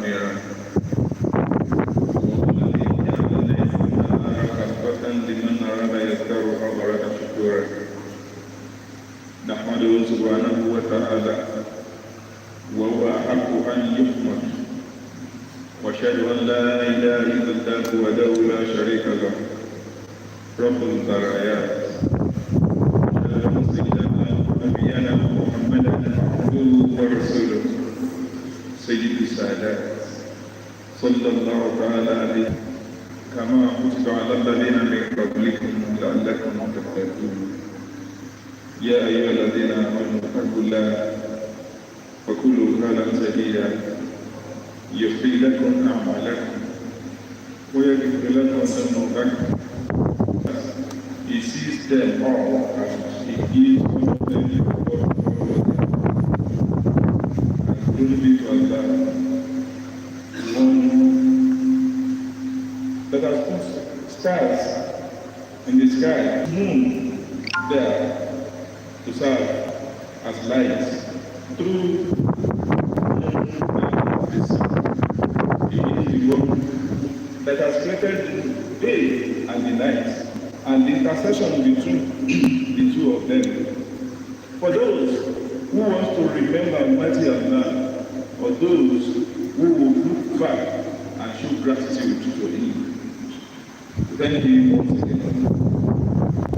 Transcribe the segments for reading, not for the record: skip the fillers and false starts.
أميرا والذي جعل الليل والنهار خلفة لمن أراد يذكر أو أراد شكورا نحمده سبحانه وتعالى وهو أحق أن يحمد وأشهد أن لا إله إلا الله وحده لا شريك له رب البرايات نبينا محمدا عبده ورسوله سيد السادات صلى الله تعالى عليه كما كتب على الذين من قبلكم لعلكم تتقون يا أيها الذين آمنوا اتقوا الله وقولوا قولا سديدا يغفر لكم أعمالكم ويغفر لكم ذنوبكم. He sees them all and he gives all of them to God and glory be to Allah, one that has put stars in the sky, moon there to serve as lights through that has created the day and the night, and the intercession between the two of them. For those who want to remember Almighty Allah, or those who will look back and show gratitude to Him, thank Him once again.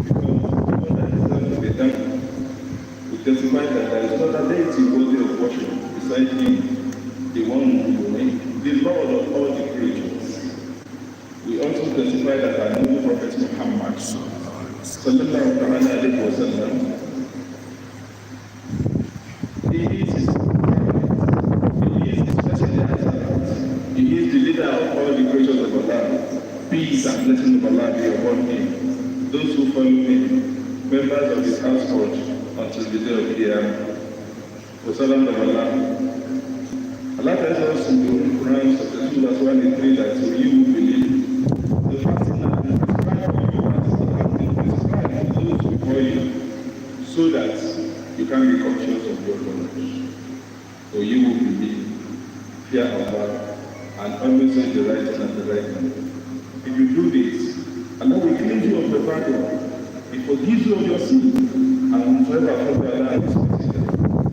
Because all that deserves to be done, we testify that there is not a deity worthy of worship beside Him, the one who made, the Lord of all the creatures. We also testify that our noble Prophet Muhammad sallallahu alayhi wa sallam, he is especially he is the leader of all the creatures of Allah. Peace and blessing of Allah be upon him, those who follow him, members of his household until the day of Qiyamah. For salam of Allah. Allah tells us in the Quran chapter 2 verse 1 and 3 that so you will believe the fasting has been prescribed for you as it has been prescribed for those before you, so that you can be conscious of your knowledge. So you will believe, fear Allah, and always say the right thing and the right thing. If you do this, Allah will cleanse you of the burden. He forgives you of your sin, and forever follow Allah and respect them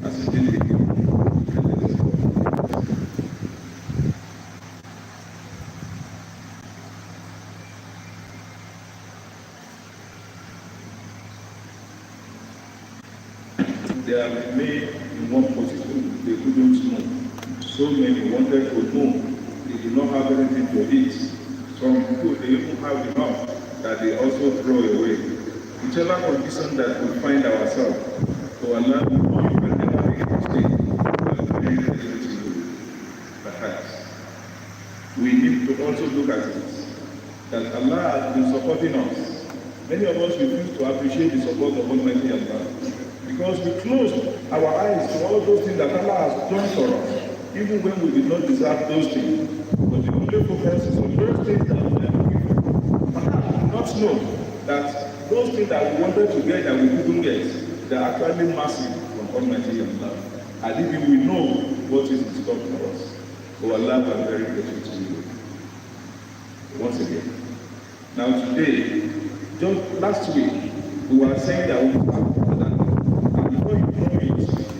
as He did with you. They have been made in one position, they couldn't know. So many wanted to know, they did not have anything to eat. Some people, they even have enough that they also throw away. Whichever condition that we find ourselves, so Allah will know you can never make a mistake. Very to you, perhaps. We need to also look at it, that Allah has been supporting us. Many of us refuse to appreciate the support of Almighty Allah, because we close our eyes to all those things that Allah has done for us, even when we did not deserve those things. But the only focus is on those things that we never give. Perhaps we do not know that those things that we wanted to get that we couldn't get, they are actually massive from Almighty Allah. And if we know what is in store for us, so Allah is very grateful to you. Once again. Now today, just last week, we were saying that we have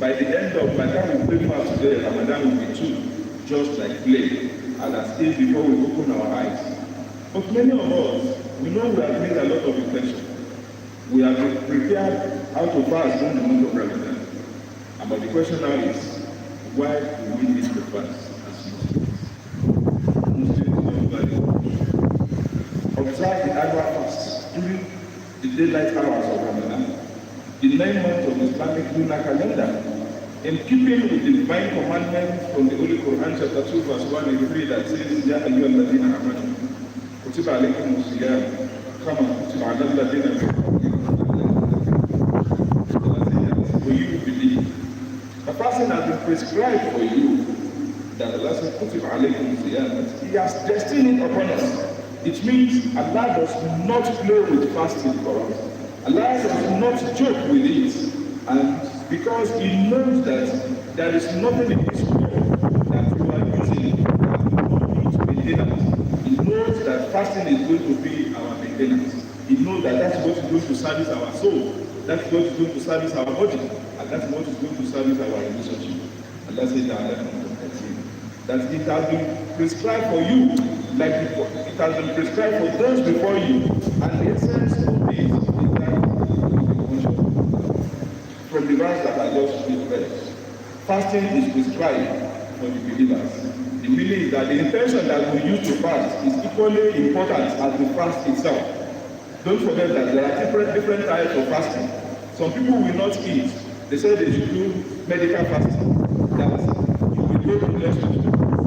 by the end of by the time we pray for today, Ramadan will be too, just like play, and as still before we open our eyes. But many of us, we know we have made a lot of intention. We have prepared how to fast during the month of Ramadan. But the question now is, why do we need to fast as Muslims? Observe the annual fast during the daylight hours of Ramadan, the 9 months of the Islamic lunar calendar, in keeping with the divine commandment from the Holy Quran, chapter 2, verse 1 and 3, that says, Ya ayyuhalladhina amanu, kutiba alaykumus siyam, kama kutiba ala alladhina min qablikum. For you believe, the fasting has been prescribed for you, that Allah says, kutiba alaykumus siyam, He has destined it upon us. It means Allah does not play with fasting for us. Allah does not joke with it, and because He knows that there is nothing in this world that you are using fasting is going to be our maintenance. He knows that that's what is going to service our soul, that's what is going to service our body, and that's what is going to service our relationship. And let's say that it has been prescribed for you, like it has been prescribed for those before you, and the essence of this is that from the verse that I just read, fasting is prescribed for the believers. The meaning is that the intention that we use to fast is equally important as the fast itself. Don't forget that there are different types of fasting. Some people will not eat. They say they should do medical fasting. That you will go to the hospital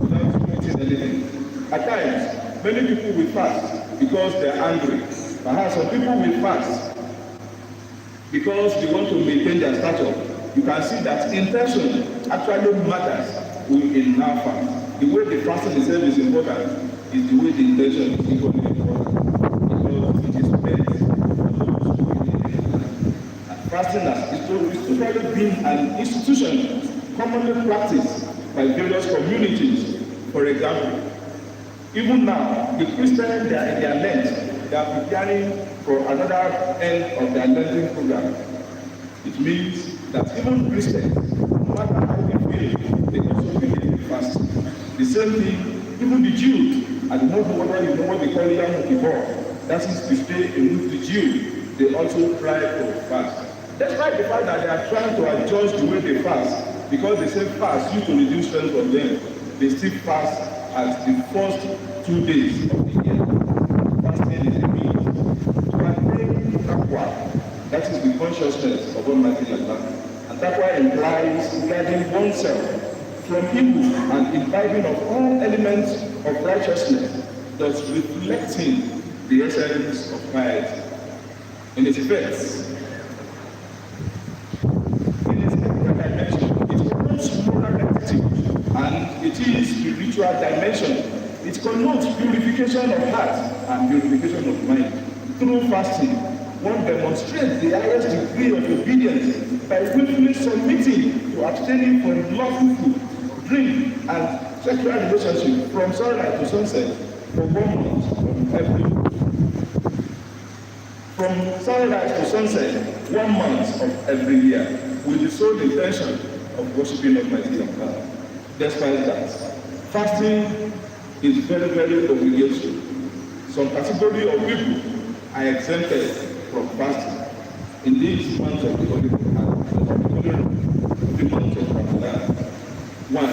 without eating anything. At times, many people will fast because they are angry. Perhaps some people will fast because they want to maintain their stature. You can see that intention actually matters in our fast. The way the fasting itself is important is the way the intention is equally important. Because it is meant for those who believe. Fasting has historically been an institution commonly practiced by various communities. For example, even now, the Christians, they are in their Lent, they are preparing for another end of their Lenten program. It means that even Christians, no matter how they feel, they also believe in fasting. The same thing, even the Jews, I don't know whether you know what they call AL-HABIBIYYAH, that is to stay in the Jew, they also try to fast. Despite the fact that they are trying to adjust the way they fast, because they say fast used to reduce strength from them, they still fast at the first 2 days of the year. Fasting is a means to attain taqwa, that is the consciousness of Almighty Allah. And taqwa implies guarding oneself from evil and imbibing of all elements of righteousness, thus reflecting the essence of piety. In its effects, and it is spiritual dimension. It connotes purification of heart and purification of mind. Through fasting, one demonstrates the highest degree of obedience by willfully submitting to abstaining from lawful food, drink, and sexual relationship from sunrise to sunset for 1 month from sunrise to sunset 1 month of every year, with the sole intention of worshiping Almighty Allah. Despite that, fasting is very, very obligatory. Some category of people are exempted from fasting in these months of the Holy Quran, the month of Ramadan. One,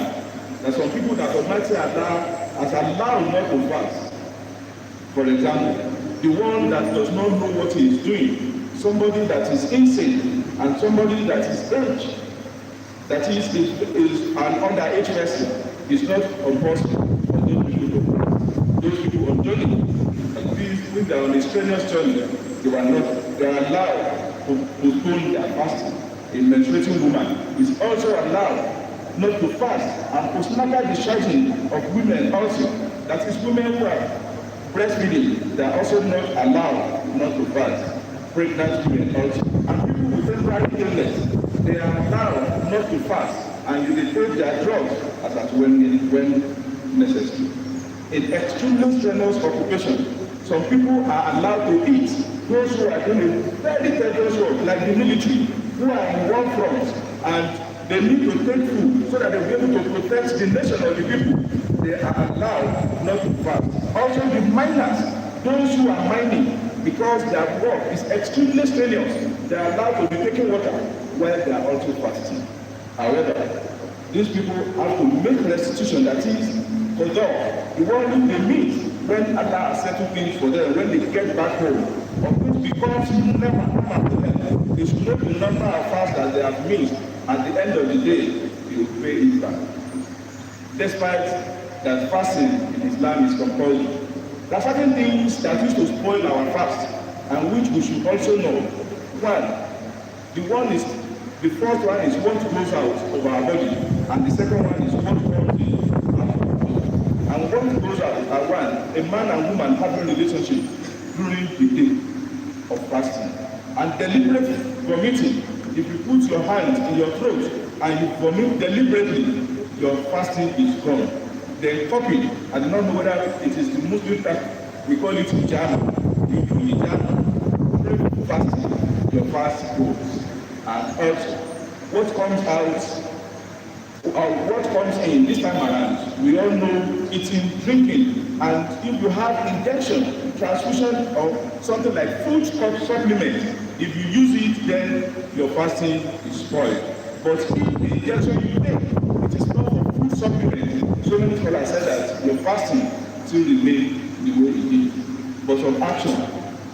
there are some people that Almighty Allah has allowed not to fast. For example, the one that does not know what he is doing, somebody that is insane, and somebody that is aged. That is an underage person. It's not compulsory for those people to fast. Those people on journey, like these, when they are on a strenuous journey, they are allowed to postpone their fasting. A menstruating woman is also allowed not to fast, and postnatal discharging of women also. That is, women who are breastfeeding, they are also not allowed not to fast. Pregnant women also. And people with temporary illness, they are allowed not to fast, and they take their drugs as at when necessary. In extremely strenuous occupation, some people are allowed to eat. Those who are doing a very dangerous work, like the military, who are in war fronts, and they need to take food so that they will be able to protect the nation of the people. They are allowed not to fast. Also, the miners, those who are mining, because their work is extremely strenuous, they are allowed to be taking water while they are also fasting. However, these people have to make restitution, that is, for them, the one who they meet when Allah has settled things for them, when they get back home, of which becomes never normal to them. They should not be number of fasts that they have missed. At the end of the day, they will pay it back. Despite that fasting in Islam is compulsory, there are certain things that used to spoil our fast, and which we should also know. The first one is what goes out of our body, and the second one is what comes in our body. And what goes out are one, a man and woman having a relationship during the day of fasting, and deliberate vomiting. If you put your hand in your throat and you vomit deliberately, your fasting is gone. Then copy, I do not know whether it is the Muslim We call it hijama. You do hijama, fasting, your fast goes. And also, what comes in this time around, we all know eating, drinking, and if you have injection, transfusion, or something like food supplement, if you use it, then your fasting is spoiled. But if the injection you take, it is not for food supplement, so many scholars said that your fasting still remains the way it is. But some action,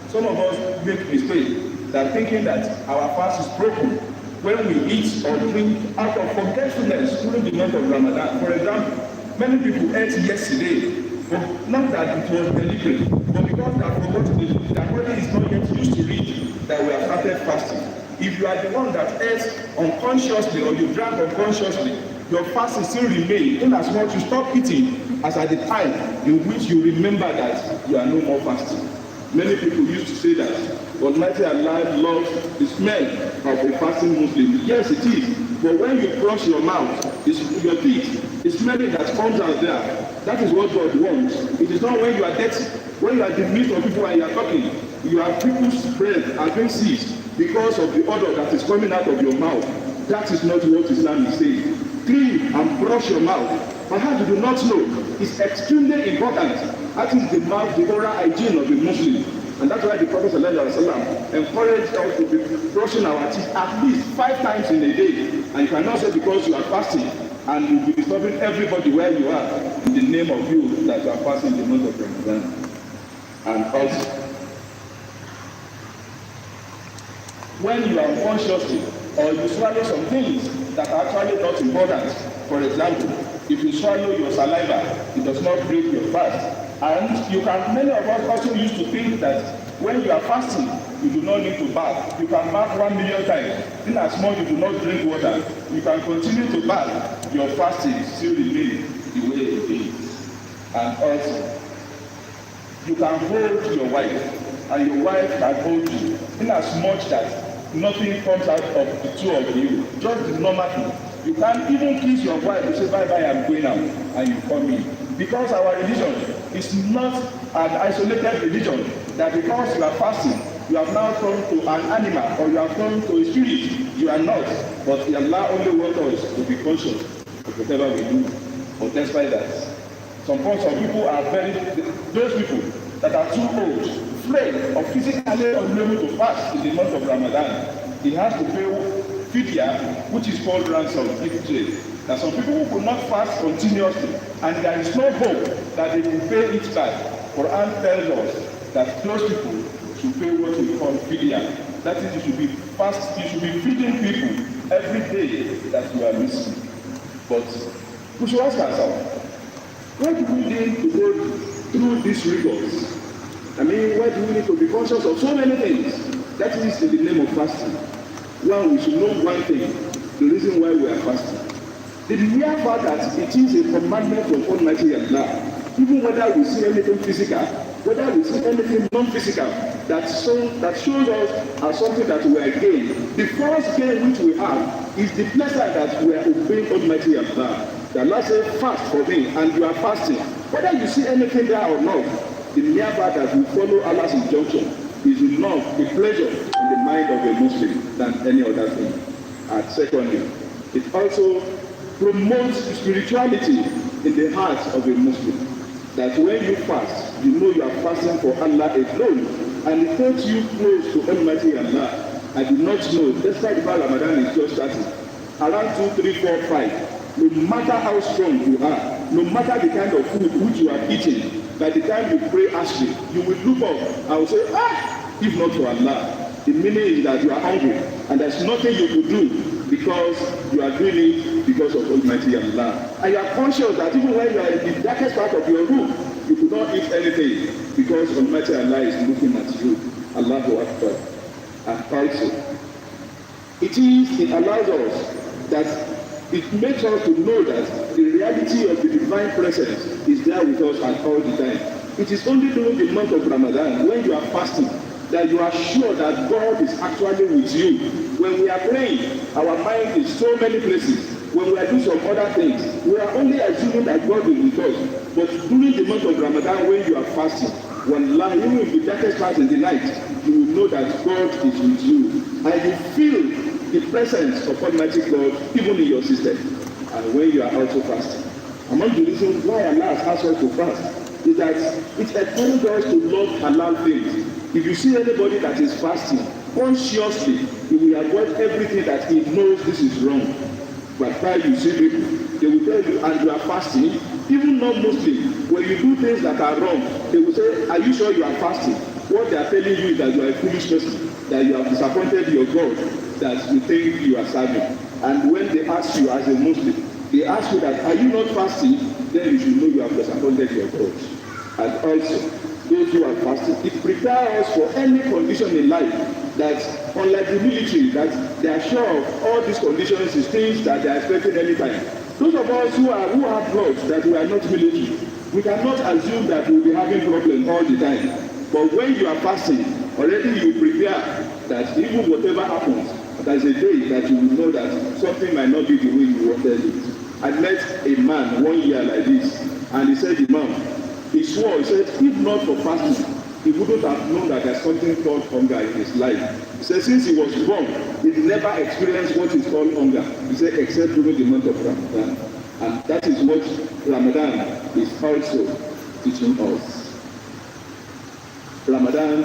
some of us make mistake that thinking that our fast is broken when we eat or drink out of forgetfulness during the month of Ramadan. For example, many people ate yesterday, but not that it was deliberate, but because they have forgotten it, their body is not yet used to it, that we have started fasting. If you are the one that ate unconsciously or you drank unconsciously, your fasting still remains in as much you stop eating as at the time in which you remember that you are no more fasting. Many people used to say that Almighty Allah loves the smell of a fasting Muslim. Yes, it is. But when you brush your mouth, your teeth, the smell that comes out there, that is what God wants. It is not when you are dirty, when you are in the midst of people and you are talking, you have people's breath and being seized because of the odor that is coming out of your mouth. That is not what Islam is saying. Clean and brush your mouth. Perhaps you do not know, it's extremely important. That is the mouth, the oral hygiene of a Muslim. And that's why the Prophet ﷺ encouraged us to be brushing our teeth at least 5 times in a day. And you cannot say because you are fasting and you'll be disturbing everybody where you are in the name of you that you are fasting the month of Ramadan. And also, when you are unconsciously or you swallow some things that are actually not important, for example, if you swallow your saliva, it does not break your fast. And you can, many of us also used to think that when you are fasting, you do not need to bath. You can bath 1 million times. In as much you do not drink water, you can continue to bath. Your fasting still remains the way it is. And also, you can hold your wife, and your wife can hold you. In as much that nothing comes out of the two of you, just the normal thing. You can even kiss your wife and say, bye-bye, I'm going out, and you come in. Because our religion is not an isolated religion, that because you are fasting, you have now turned to an animal or you have turned to a spirit. You are not. But Allah only wants us to be conscious of whatever we do. But despite that, some people are those people that are too old, afraid of physically unable to fast in the month of Ramadan, he has to pay fidya, which is called ransom, if trade. That some people who could not fast continuously, and there is no hope that they will pay it back. Quran tells us that those people should pay what we call fidya. That is, you should be feeding people every day that you are missing. But we should ask ourselves, why do we need to go through these rigors? I mean, why do we need to be conscious of so many things? That is in the name of fasting. One, we should know one thing, the reason why we are fasting. The mere fact that it is a commandment from Almighty Allah, even whether we see anything physical, whether we see anything non-physical, that shows us as something that we are gaining. The first gain which we have is the pleasure that we are obeying Almighty Allah. The Allah says, fast for me, and you are fasting. Whether you see anything there or not, the mere fact that we follow Allah's injunction is enough, the pleasure in the mind of a Muslim than any other thing. And secondly, it also promotes spirituality in the heart of a Muslim. That when you fast, you know you are fasting for Allah alone, and it takes you close to Almighty Allah. I do not know, despite the Ramadan is just starting, around 2, 3, 4, 5, no matter how strong you are, no matter the kind of food which you are eating, by the time you pray Ashley, you will look up and will say, if not for Allah. The meaning is that you are hungry, and there's nothing you could do because you are doing it because of Almighty Allah. And you are conscious that even when you are in the darkest part of your room, you could not eat anything because Almighty Allah is looking at you. Allahu Akbar. And also, it allows us that it makes us to know that the reality of the divine presence is there with us at all the time. It is only during the month of Ramadan, when you are fasting, that you are sure that God is actually with you. When we are praying, our mind is so many places. When we are doing some other things, we are only assuming that God is with us. But during the month of Ramadan, when you are fasting, Wallahi, even in the darkest part in the night, you will know that God is with you. And you feel the presence of Almighty God even in your system. And when you are also fasting. Among the reasons why Allah has asked us to fast is that it encourages us to love halal things. If you see anybody that is fasting, consciously, he will avoid everything that he knows this is wrong. But while you see people, they will tell you, and you are fasting, even non-Muslim, when you do things that are wrong, they will say, are you sure you are fasting? What they are telling you is that you are a foolish person, that you have disappointed your God, that you think you are serving. And when they ask you as a Muslim, they ask you that, are you not fasting? Then you should know you have disappointed your God. And also, those who are fasting, it prepares us for any condition in life that, unlike the military, that they are sure of all these conditions is things that they are expecting anytime. Those of us who have blood that we are not military, we cannot assume that we will be having problems all the time. But when you are fasting, already you prepare that even whatever happens, there is a day that you will know that something might not be the way you wanted it. I met a man 1 year like this, and he said, Imam, he swore, he said, if not for fasting, he wouldn't have known that there's something called hunger in his life. He said, since he was born, he never experienced what is called hunger. He said, except during the month of Ramadan. And that is what Ramadan is also teaching us. Ramadan,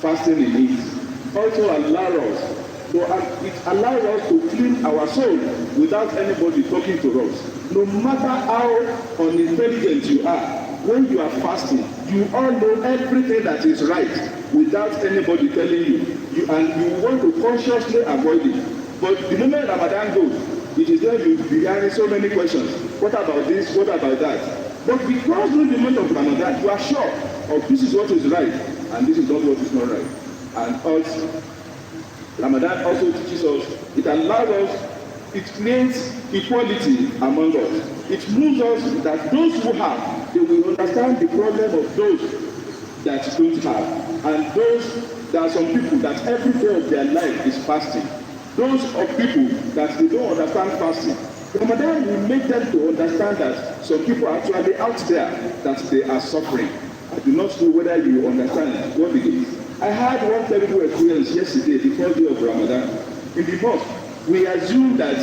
fasting in it, also allows us. So it allows us to clean our soul without anybody talking to us. No matter how unintelligent you are, when you are fasting, you all know everything that is right without anybody telling you. And you want to consciously avoid it. But the moment Ramadan goes, it is then you be having so many questions. What about this? What about that? But because during the month of Ramadan, you are sure of this is what is right and this is not what is not right. And also, Ramadan also teaches us, it allows us, it creates equality among us. It moves us that those who have, they will understand the problem of those that don't have. And there are some people that every day of their life is fasting. Those of people that they don't understand fasting. Ramadan will make them to understand that some people are actually out there that they are suffering. I do not know whether you understand what it is. I had one terrible experience yesterday, the first day of Ramadan. In the mosque, we assume that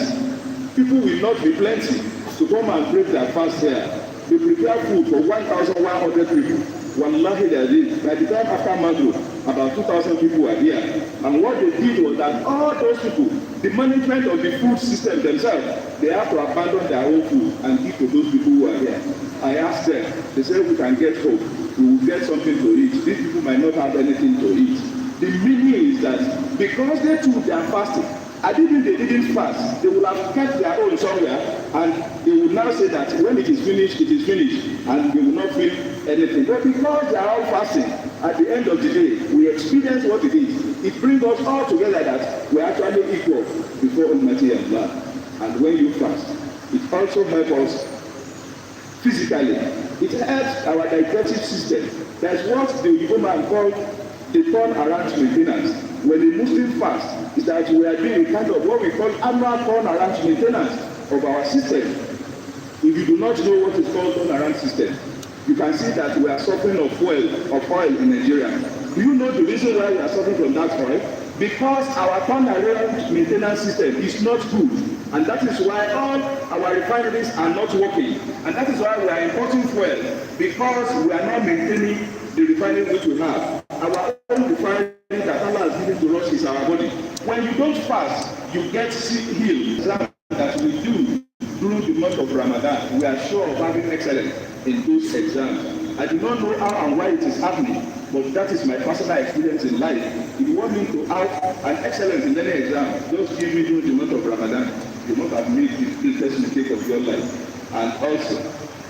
people will not be plenty to come and break their fast here. They prepare food for 1,100 people. Wallahi, they did. By the time after Maghrib, about 2,000 people were here. And what they did was that all those people, the management of the food system themselves, they have to abandon their own food and give to those people who are here. I asked them, they said we can get hope. We will get something to eat. These people might not have anything to eat. The meaning is that because they too they are fasting, and even they didn't fast, they will have kept their own somewhere, and they will now say that when it is finished, it is finished, and they will not feel anything. But because they are all fasting, at the end of the day, we experience what it is. It brings us all together that we are actually equal before Almighty Allah. And when you fast, it also helps us physically. It helps our digestive system. That's what the JUMA'AT called the turnaround maintenance. When the Muslim fast, is that we are doing a kind of what we call annual turnaround maintenance of our system. If you do not know what is called turnaround system, you can see that we are suffering of oil in Nigeria. Do you know the reason why we are suffering from that oil? Because our turnaround maintenance system is not good. And that is why all our refineries are not working. And that is why we are importing fuel, because we are not maintaining the refinery which we have. Our own refinery that Allah has given to us is our body. When you don't fast, you get healed. That we do during the month of Ramadan, we are sure of having excellence in those exams. I do not know how and why it is happening, but that is my personal experience in life. If you want me to have an excellence in any exam, just give me during the month of Ramadan. You must have made the greatest mistake of your life. And also,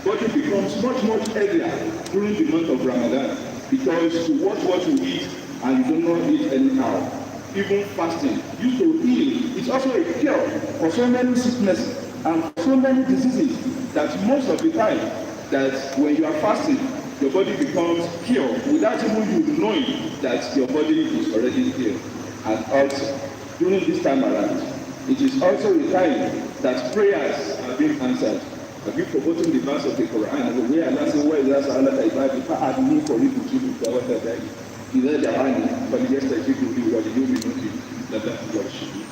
body becomes much heavier during the month of Ramadan, because you watch what you eat and you do not eat anyhow. Even fasting used to heal. It's also a cure for so many sicknesses and for so many diseases that most of the time that when you are fasting, your body becomes pure without even you knowing that your body is already pure. And also, during this time around, it is also a time that prayers are being answered. Have you forgotten the verse of the Quran where Allah says, "Where is Allah ibadi فأدني قريب أجيب الدعوة داعي إذا دعاني فليستجيبوا لي وليؤمنوا بي لعلهم يرشدون.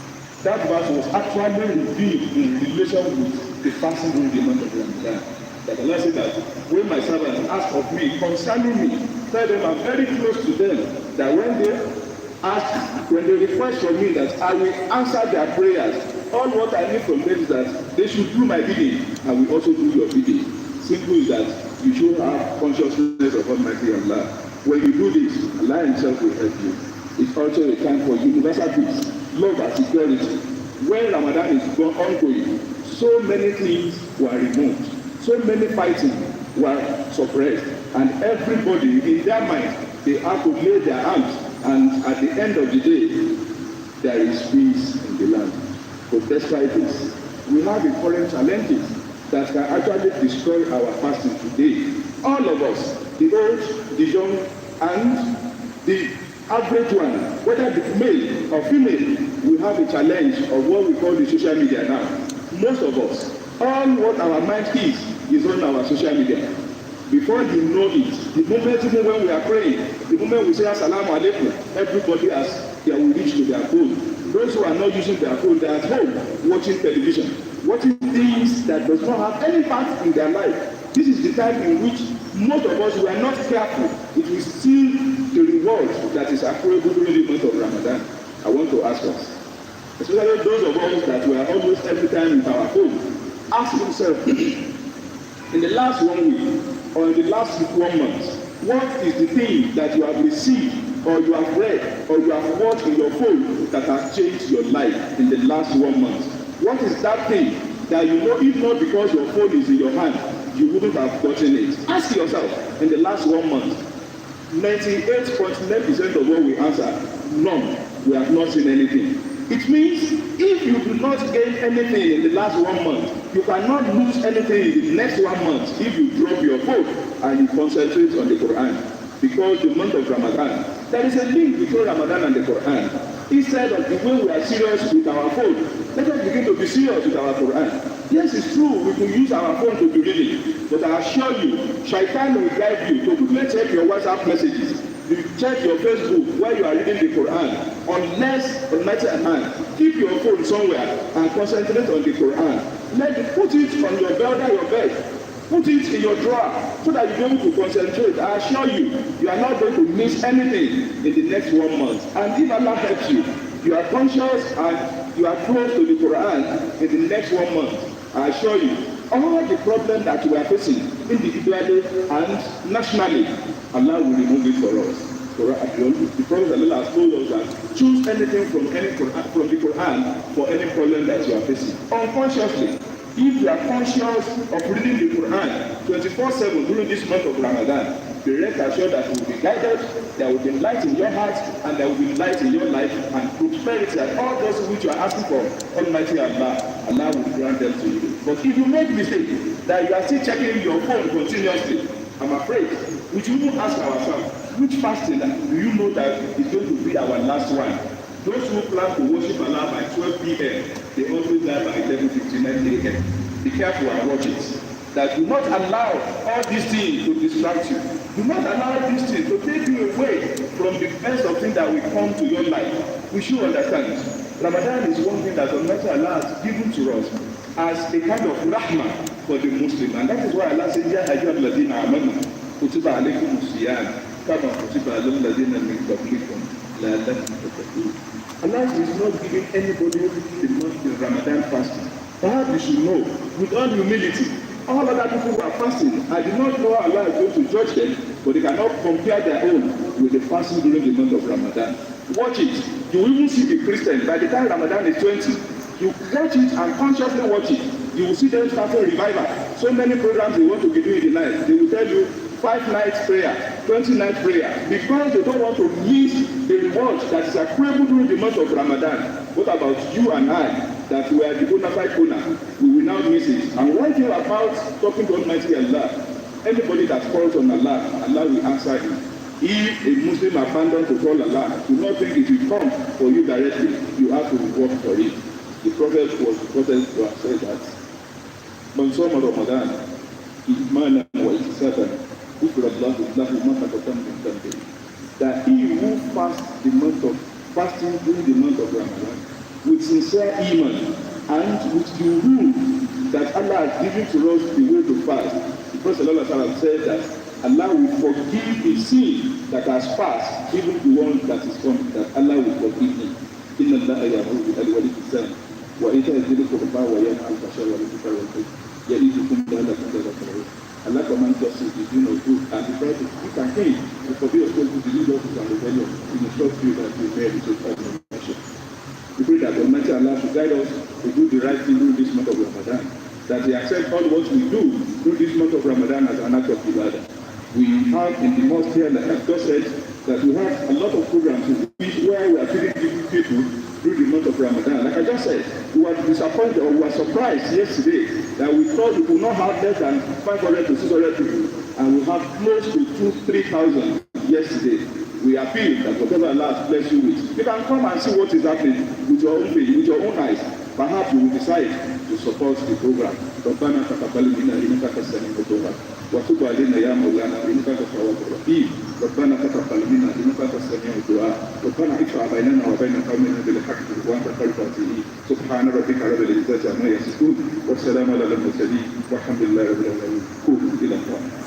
That verse was actually revealed in relation with the fasting during the month of Ramadan. That Allah said that when my servants ask of me concerning me, tell them I'm very close to them, that when they request from me, that I will answer their prayers. All what I need from them is that they should do my bidding, I will also do your bidding. Simple is that you should have consciousness of Almighty Allah. When you do this, Allah Himself will help you. It's also a time for universal peace, love and security. When Ramadan is ongoing, so many things were removed, so many fighting were suppressed, and everybody in their mind, they have to lay their arms, and at the end of the day, there is peace in the land. But despite this, we have important challenges that can actually destroy our fasting today. All of us, the old, the young, and the average one, whether the male or female, we have a challenge of what we call the social media now. Most of us, all what our mind is on our social media. Before you know it, the moment even when we are praying, the moment we say Assalamu alaikum, everybody will reach to their phone. Those who are not using their phone, they are at home watching television, watching things that does not have any part in their life. This is the time in which most of us, we are not careful. It will steal the reward that is accruable during the month of Ramadan. I want to ask us, especially those of us that were almost every time with our phone, ask yourself, in the last 1 week or in the last 1 month, what is the thing that you have received or you have read or you have watched in your phone that has changed your life in the last 1 month? What is that thing that you know, if not because your phone is in your hand, you wouldn't have gotten it? Ask yourself, in the last 1 month, 98.9% of what we answer, none. We have not seen anything. It means if you do not gain anything in the last 1 month, you cannot lose anything in the next 1 month if you drop your phone and you concentrate on the Quran. Because the month of Ramadan, there is a link between Ramadan and the Quran. Instead of the way we are serious with our phone, let us begin to be serious with our Quran. Yes, it's true, we can use our phone to be reading, but I assure you, Shaitan will guide you to quickly check your WhatsApp messages. You check your Facebook while you are reading the Quran. Unless, on matter at hand, keep your phone somewhere and concentrate on the Quran. Put it on your bed or your bed. Put it in your drawer so that you'll be able to concentrate. I assure you, you are not going to miss anything in the next 1 month. And if Allah helps you, you are conscious and you are close to the Quran in the next 1 month. I assure you, all the problems that we are facing individually and nationally, Allah will remove it for us. The Prophet Allah has told us that choose anything from the Quran for any problem that you are facing. Unconsciously, if you are conscious of reading the Quran 24/7 during this month of Ramadan, be rest assured that you will be guided, there will be light in your heart, and there will be light in your life, and prosperity, and all those which you are asking for, Almighty Allah, Allah will grant them to you. But if you make mistake that you are still checking your phone continuously, I'm afraid we should even ask ourselves, which fasting do you know that is going to be our last one? Those who plan to worship Allah by 12 p.m., they always die by 11:59 a.m. Be careful and watch it. That do not allow all these things to distract you. Do not allow these things to take you away from the best of things that will come to your life. We should understand. Ramadan is one thing that Almighty Allah has given to us as a kind of rahmah for the Muslim. And that is why Allah says, Ya ayyuhalladhina amanu, kutiba alaykumus siyam, kama kutiba alal ladhina min qablikum la'allakum tattaqun. Allah is not giving anybody the month in Ramadan fasting. Perhaps you should know, with all humility, all other people who are fasting, I do not know Allah is going to judge them, but they cannot compare their own with the fasting during the month of Ramadan. Watch it. You will even see the Christian, by the time Ramadan is 20, you watch it and consciously watch it. You will see them starting revival. So many programs they want to be doing in the night. They will tell you 5 nights prayer, 20 nights prayer, because they don't want to miss the reward that is accruable during the month of Ramadan. What about you and I, that we are the bona fide owner? We will now miss it. And one thing about talking to Almighty Allah, anybody that calls on Allah, Allah will answer him. If a Muslim abandons to call Allah, do not think it will come for you directly. You have to work for it. The Prophet was quoted to have said that, Man soma Ramadan, إيمانا واحتسابا غفر الله that he who fasts the month of fasting during the month of Ramadan with sincere iman and with the rule that Allah has given to us the way to fast. The Prophet ﷺ said that Allah will forgive the sin that has passed, even the one that is coming, that Allah will forgive him. إِنَّ اللَّهَ يَأْمُرُ بِالْعَدْلِ وَالْإِحْسَانِ وَإِيتَاءِ ذِي الْقُرْبَى وَيَنْهَى عَنِ الْفَحْشَاءِ وَالْمُنكَرِ وَالْبَغْيِ يَعِظُكُمْ لَعَلَّكُمْ تَذَكَّرُونَ. Allah commands us to be doing of good and to try to speak again to forgive us those who believe us and rebellion in the short view that we may be so fashion. We pray that Almighty Allah should guide us to do the right thing during this month of Ramadan, that He accept all what we do through this month of Ramadan as an act of ibadah. We have in the mosque here, like I've just said, that we have a lot of programs where we are feeding people through the month of Ramadan. Like I just said, we were disappointed or we were surprised yesterday that we thought we could not have less than 500 to 600 people, and we have close to 2,000-3,000 yesterday. We appeal that whatever Allah bless you with, you can come and see what is happening with your own face, with your own eyes. Perhaps you will decide to support the program. ربنا تقبل منا إنك أنت السميع الدعاء وتب علينا يا مولانا إنك أنت التواب الرحيم. ربنا تقبل منا إنك أنت السميع الدعاء ربنا ادفع بيننا وبين قومنا بالحق وأنت خير الفاتحين. سبحان ربك رب العزة عما يصفون والسلام على المرسلين والحمد لله رب العالمين. قوموا إلى الله.